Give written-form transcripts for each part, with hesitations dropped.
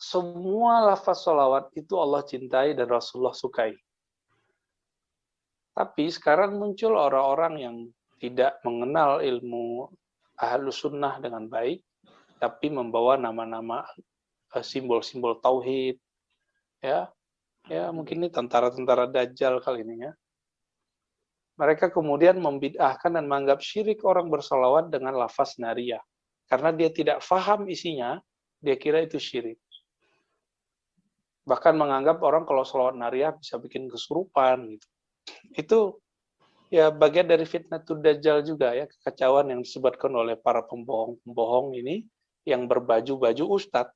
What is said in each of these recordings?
semua lafaz sholawat itu Allah cintai dan Rasulullah sukai. Tapi sekarang muncul orang-orang yang tidak mengenal ilmu Ahlus Sunnah dengan baik, tapi membawa nama-nama simbol-simbol tauhid, ya mungkin ini tentara-tentara Dajjal kali ini ya. Mereka kemudian membid'ahkan dan menganggap syirik orang bersolawat dengan lafaz nariyah. Karena dia tidak faham isinya, dia kira itu syirik. Bahkan menganggap orang kalau sholawat nariyah bisa bikin kesurupan gitu. Itu ya bagian dari fitnatul Dajjal juga ya, kekacauan yang disebutkan oleh para pembohong-pembohong ini yang berbaju-baju ustadz.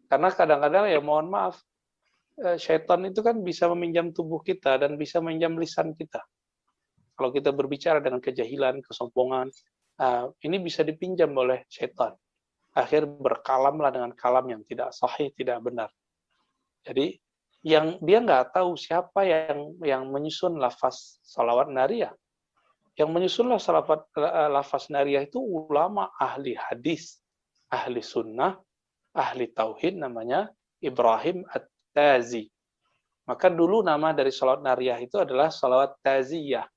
Karena kadang-kadang ya mohon maaf, syaitan itu kan bisa meminjam tubuh kita dan bisa meminjam lisan kita. Kalau kita berbicara dengan kejahilan, kesombongan, ini bisa dipinjam oleh syaitan. Akhir berkalamlah dengan kalam yang tidak sahih, tidak benar. Jadi yang dia nggak tahu siapa yang menyusun lafaz salawat nariyah. Yang menyusun lafaz nariyah itu ulama ahli hadis, ahli sunnah, ahli tauhid, namanya Ibrahim At-Tazi. Maka dulu nama dari salawat nariyah itu adalah salawat taziyah.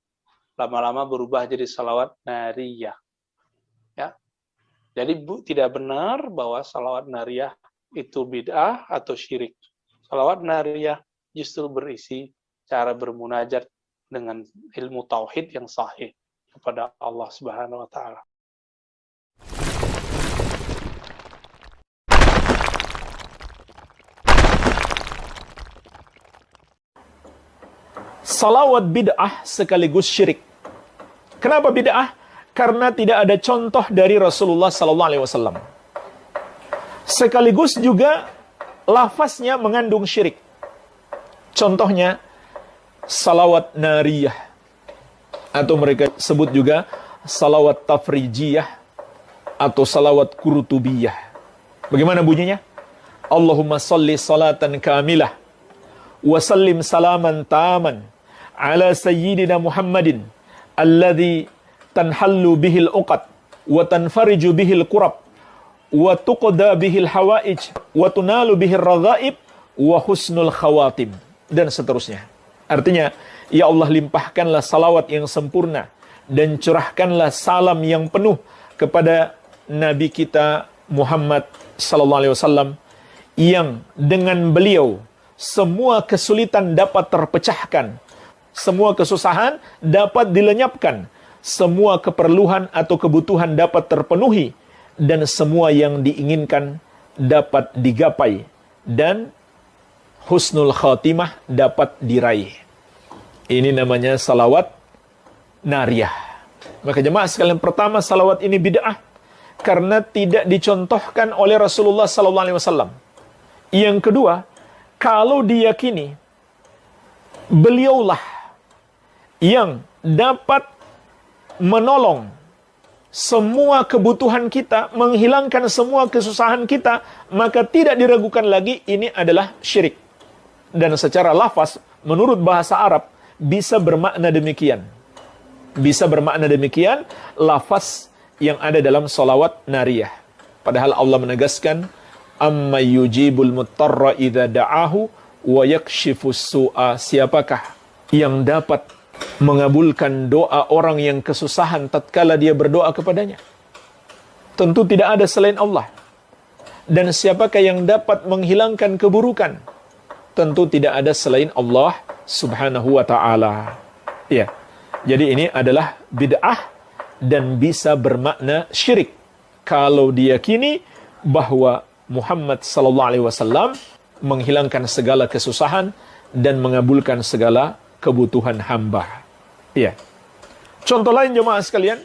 Lama-lama berubah jadi salawat nariyah. Ya. Jadi tidak benar bahwa salawat nariyah itu bid'ah atau syirik. Salawat nariyah justru berisi cara bermunajat dengan ilmu tauhid yang sahih kepada Allah Subhanahu wa taala. Salawat bid'ah sekaligus syirik. Kenapa bid'ah? Karena tidak ada contoh dari Rasulullah SAW. Sekaligus juga lafaznya mengandung syirik. Contohnya salawat nariyah, atau mereka sebut juga salawat tafrijiyah atau salawat kurtubiyah. Bagaimana bunyinya? Allahumma salli salatan kamilah wa sallim salaman taman ala sayyidina Muhammadin alladhi tanhallu bihil uqad wa tanfariju bihil kurab wa tuqda bihil hawaij wa tunalu bihil radhaib wa husnul khawatim, dan seterusnya. Artinya, ya Allah, limpahkanlah salawat yang sempurna dan curahkanlah salam yang penuh kepada Nabi kita Muhammad sallallahu alaihi wasallam, yang dengan beliau semua kesulitan dapat terpecahkan, semua kesusahan dapat dilenyapkan, semua keperluan atau kebutuhan dapat terpenuhi, dan semua yang diinginkan dapat digapai, dan husnul khatimah dapat diraih. Ini namanya salawat nariyah. Maka jemaah sekalian, pertama, salawat ini bid'ah karena tidak dicontohkan oleh Rasulullah SAW. Yang kedua, kalau diyakini beliaulah yang dapat menolong semua kebutuhan kita, menghilangkan semua kesusahan kita, maka tidak diragukan lagi ini adalah syirik. Dan secara lafaz, menurut bahasa Arab, bisa bermakna demikian. Bisa bermakna demikian lafaz yang ada dalam salawat nariyah. Padahal Allah menegaskan, amma yujibul muttarra idza da'ahu wa yakshifus su'a. Siapakah yang dapat mengabulkan doa orang yang kesusahan tatkala dia berdoa kepadanya? Tentu tidak ada selain Allah. Dan siapakah yang dapat menghilangkan keburukan? Tentu tidak ada selain Allah Subhanahu wa ta'ala. Ya. Jadi ini adalah bid'ah dan bisa bermakna syirik kalau diyakini bahwa Muhammad sallallahu alaihi wasallam menghilangkan segala kesusahan dan mengabulkan segala kebutuhan hamba. Iya. Contoh lain jemaah sekalian,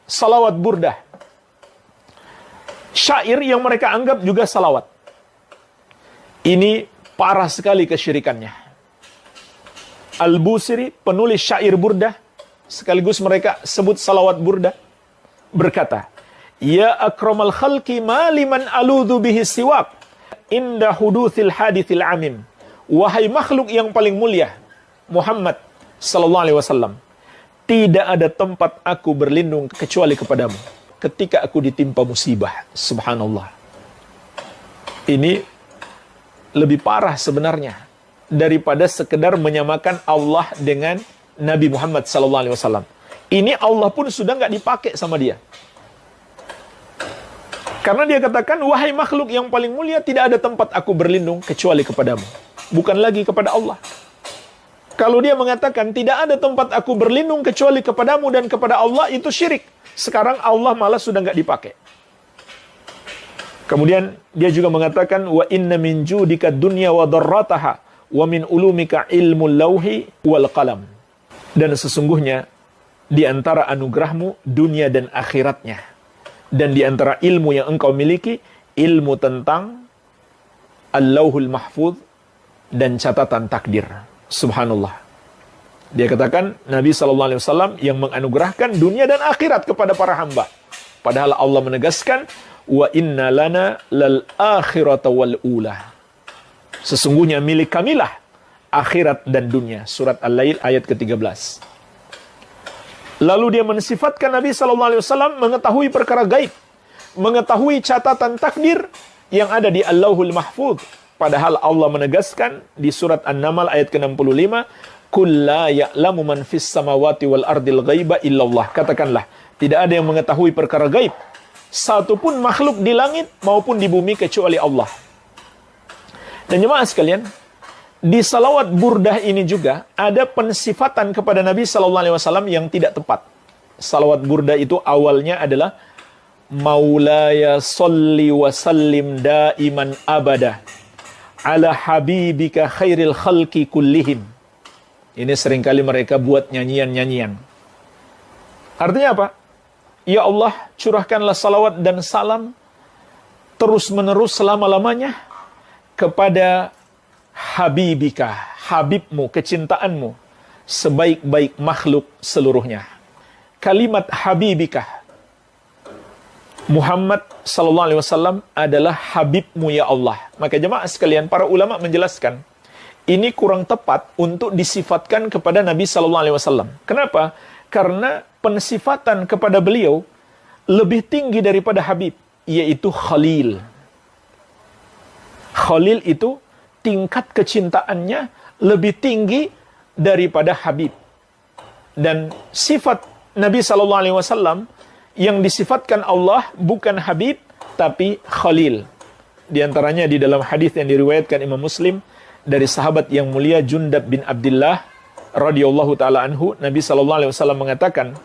salawat burdah. Syair yang mereka anggap juga salawat. Ini parah sekali kesyirikannya. Al-Busiri, penulis syair burdah, sekaligus mereka sebut salawat burdah, berkata, ya akramal khalqi maliman aludhu bihi siwak inda huduthil hadithil amim. Wahai makhluk yang paling mulia, Muhammad sallallahu alaihi wasallam, tidak ada tempat aku berlindung kecuali kepadamu ketika aku ditimpa musibah. Subhanallah. Ini lebih parah sebenarnya daripada sekedar menyamakan Allah dengan Nabi Muhammad SAW. Ini Allah pun sudah nggak dipakai sama dia. Karena dia katakan, wahai makhluk yang paling mulia, tidak ada tempat aku berlindung kecuali kepadamu. Bukan lagi kepada Allah. Kalau dia mengatakan, tidak ada tempat aku berlindung kecuali kepadamu dan kepada Allah, itu syirik. Sekarang Allah malah sudah nggak dipakai. Kemudian dia juga mengatakan, wa inna min judika dunya wa darrataha, wa min ulumika ilmul lauhi wal qalam. Dan sesungguhnya, di antara anugerahmu, dunia dan akhiratnya. Dan di antara ilmu yang engkau miliki, ilmu tentang Al-Lauhul Mahfuz dan catatan takdir. Subhanallah. Dia katakan, Nabi SAW yang menganugerahkan dunia dan akhirat kepada para hamba. Padahal Allah menegaskan, wa inna lana lal akhirata wal ula. Sesungguhnya milik kamilah akhirat dan dunia. Surat Al-Lail ayat ke-13. Lalu dia mensifatkan Nabi SAW mengetahui perkara gaib, mengetahui catatan takdir yang ada di Allahul Mahfuz. Padahal Allah menegaskan di surat An-Naml ayat ke-65, "Qul la ya'lamu man fis samawati wal ardil ghaiba illallah." Katakanlah, tidak ada yang mengetahui perkara gaib, satupun makhluk di langit maupun di bumi kecuali Allah. Dan jemaah sekalian, di salawat burdah ini juga ada pensifatan kepada Nabi SAW yang tidak tepat. Salawat burdah itu awalnya adalah Maulaya salli wa sallim daiman abada ala habibika khairil khalqi kullihim. Ini seringkali mereka buat nyanyian-nyanyian. Artinya apa? Ya Allah, curahkanlah salawat dan salam terus-menerus selama-lamanya kepada habibika, habibmu, kecintaanmu, sebaik-baik makhluk seluruhnya. Kalimat habibika, Muhammad SAW adalah habibmu ya Allah. Maka jemaah sekalian, para ulama menjelaskan, ini kurang tepat untuk disifatkan kepada Nabi SAW. Kenapa? Karena pensifatan kepada beliau lebih tinggi daripada habib, yaitu khalil. Khalil itu tingkat kecintaannya lebih tinggi daripada habib. Dan sifat Nabi SAW yang disifatkan Allah bukan habib, tapi khalil. Di antaranya di dalam hadis yang diriwayatkan Imam Muslim dari sahabat yang mulia Jundab bin Abdullah radhiyallahu taala anhu, Nabi SAW mengatakan,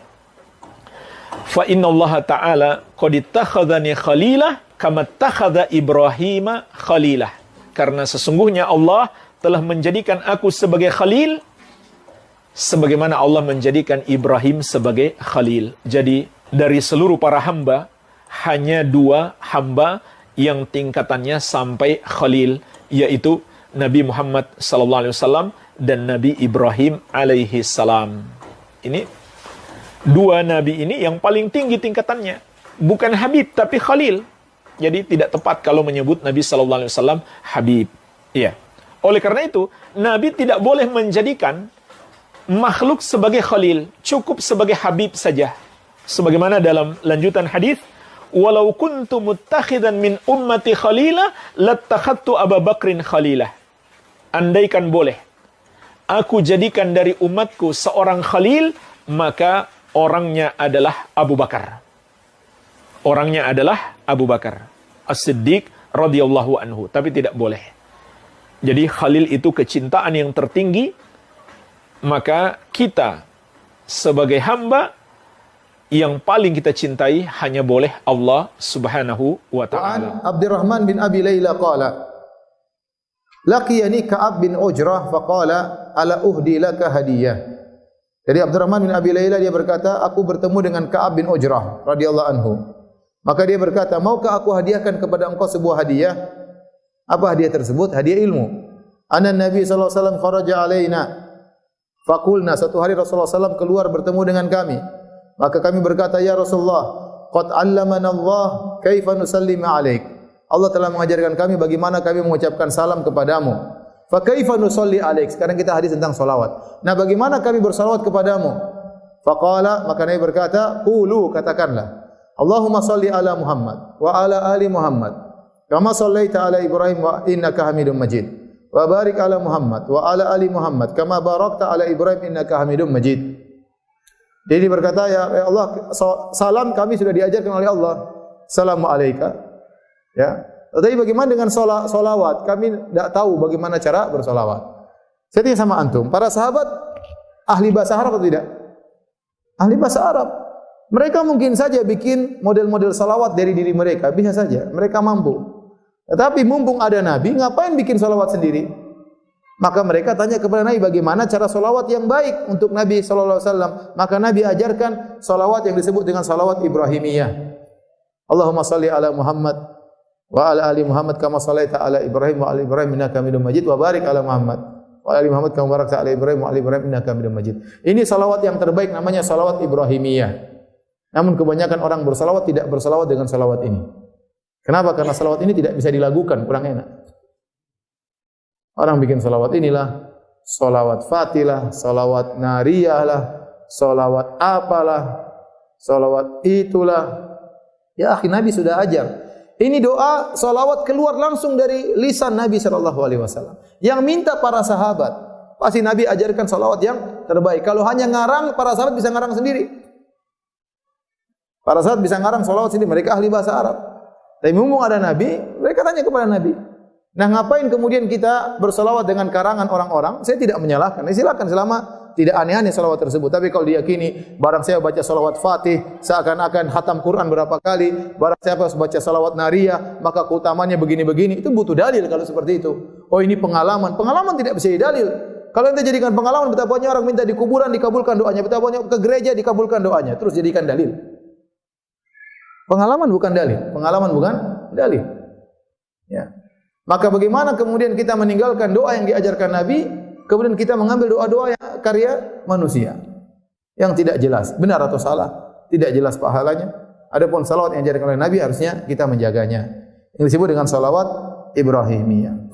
"Fa inna Allah ta'ala qad ittakhadhani khalilah kama ittakhadha Ibrahim khalilah." Karena sesungguhnya Allah telah menjadikan aku sebagai khalil, sebagaimana Allah menjadikan Ibrahim sebagai khalil. Jadi, dari seluruh para hamba, hanya 2 hamba yang tingkatannya sampai khalil, yaitu Nabi Muhammad SAW dan Nabi Ibrahim alaihi salam. Ini 2 nabi ini yang paling tinggi tingkatannya. Bukan habib, tapi khalil. Jadi tidak tepat kalau menyebut Nabi SAW habib. Iya. Oleh karena itu, Nabi tidak boleh menjadikan makhluk sebagai khalil, cukup sebagai habib saja. Sebagaimana dalam lanjutan hadis, "Walau kuntu muttakhidan min ummati khalila, lattakhadtu Abu Bakrin khalilah." Andaikan boleh, aku jadikan dari umatku seorang khalil, maka orangnya adalah Abu Bakar. Orangnya adalah Abu Bakar As-Siddiq radhiyallahu anhu. Tapi tidak boleh. Jadi khalil itu kecintaan yang tertinggi. Maka kita sebagai hamba yang paling kita cintai hanya boleh Allah subhanahu wa ta'ala. Abdurrahman bin Abi Layla qala, laqiyani Ka'ab bin Ujrah faqala ala uhdi laka hadiyah. Jadi Abdurrahman bin Abi Layla dia berkata, aku bertemu dengan Ka'ab bin Ujrah radhiyallahu anhu. Maka dia berkata, maukah aku hadiahkan kepada engkau sebuah hadiah? Apa hadiah tersebut? Hadiah ilmu. Anna Nabi sallallahu alaihi wasallam kharaja alaina. Faqulna, satu hari Rasulullah SAW keluar bertemu dengan kami. Maka kami berkata, ya Rasulullah, qad 'allamana Allah kaifa nusallimu alaik. Allah telah mengajarkan kami bagaimana kami mengucapkan salam kepadamu. Fa kaifa nusalli alaik? Sekarang kita hadis tentang salawat. Nah, bagaimana kami bersalawat kepadamu? Faqala, maka Nabi berkata, qulu, katakanlah, Allahumma salli ala Muhammad wa ala ali Muhammad kama shallaita ala Ibrahim wa innaka Hamidum Majid. Wa barik ala Muhammad wa ala ali Muhammad kama barakta ala Ibrahim innaka Hamidum Majid. Jadi berkata, ya Allah, salam kami sudah diajarkan oleh Allah. Assalamu alayka. Ya. Tetapi bagaimana dengan solawat? Kami tidak tahu bagaimana cara bersolawat. Saya tanya sama antum, para sahabat ahli bahasa Arab atau tidak? Ahli bahasa Arab. Mereka mungkin saja bikin model-model salawat dari diri mereka, bisa saja. Mereka mampu. Tetapi mumpung ada Nabi, ngapain bikin salawat sendiri? Maka mereka tanya kepada Nabi bagaimana cara salawat yang baik untuk Nabi SAW. Maka Nabi ajarkan salawat yang disebut dengan salawat Ibrahimiyah. Allahumma salli ala Muhammad wa ala ali Muhammad kama sallaita ala Ibrahim wa ala Ibrahim innaka Hamidum Majid wa barik ala Muhammad wa ala ali Muhammad kama barakta ala Ibrahim wa ala Ibrahim innaka Hamidum Majid. Ini salawat yang terbaik, namanya salawat Ibrahimiyah. Namun kebanyakan orang bersalawat tidak bersalawat dengan salawat ini. Kenapa? Karena salawat ini tidak bisa dilakukan, kurang enak. Orang bikin salawat inilah, salawat fatilah, salawat nariyah lah, salawat apalah, salawat itulah. Ya akhi, Nabi sudah ajar. Ini doa salawat keluar langsung dari lisan Nabi SAW. Yang minta para sahabat. Pasti Nabi ajarkan salawat yang terbaik. Kalau hanya ngarang, para sahabat bisa ngarang sendiri. Para sahabat bisa ngarang salawat sendiri. Mereka ahli bahasa Arab. Tapi mumpung ada Nabi, mereka tanya kepada Nabi. Nah, ngapain kemudian kita bersalawat dengan karangan orang-orang? Saya tidak menyalahkan. Silakan selama tidak aneh-aneh salawat tersebut. Tapi kalau diyakini barang saya baca salawat Fatih seakan-akan khatam Quran berapa kali, barang saya baca salawat nariyah maka keutamannya begini-begini, itu butuh dalil kalau seperti itu. Oh, ini pengalaman. Pengalaman tidak bisa didalil. Kalau anda jadikan pengalaman, betapa banyak orang minta di kuburan dikabulkan doanya, betapa banyak ke gereja dikabulkan doanya, terus jadikan dalil. Pengalaman bukan dalil. Pengalaman bukan dalil. Ya. Maka bagaimana kemudian kita meninggalkan doa yang diajarkan Nabi, kemudian kita mengambil doa-doa yang karya manusia yang tidak jelas, benar atau salah, tidak jelas pahalanya. Adapun salawat yang diajarkan oleh Nabi harusnya kita menjaganya. Yang disebut dengan salawat Ibrahimiyah.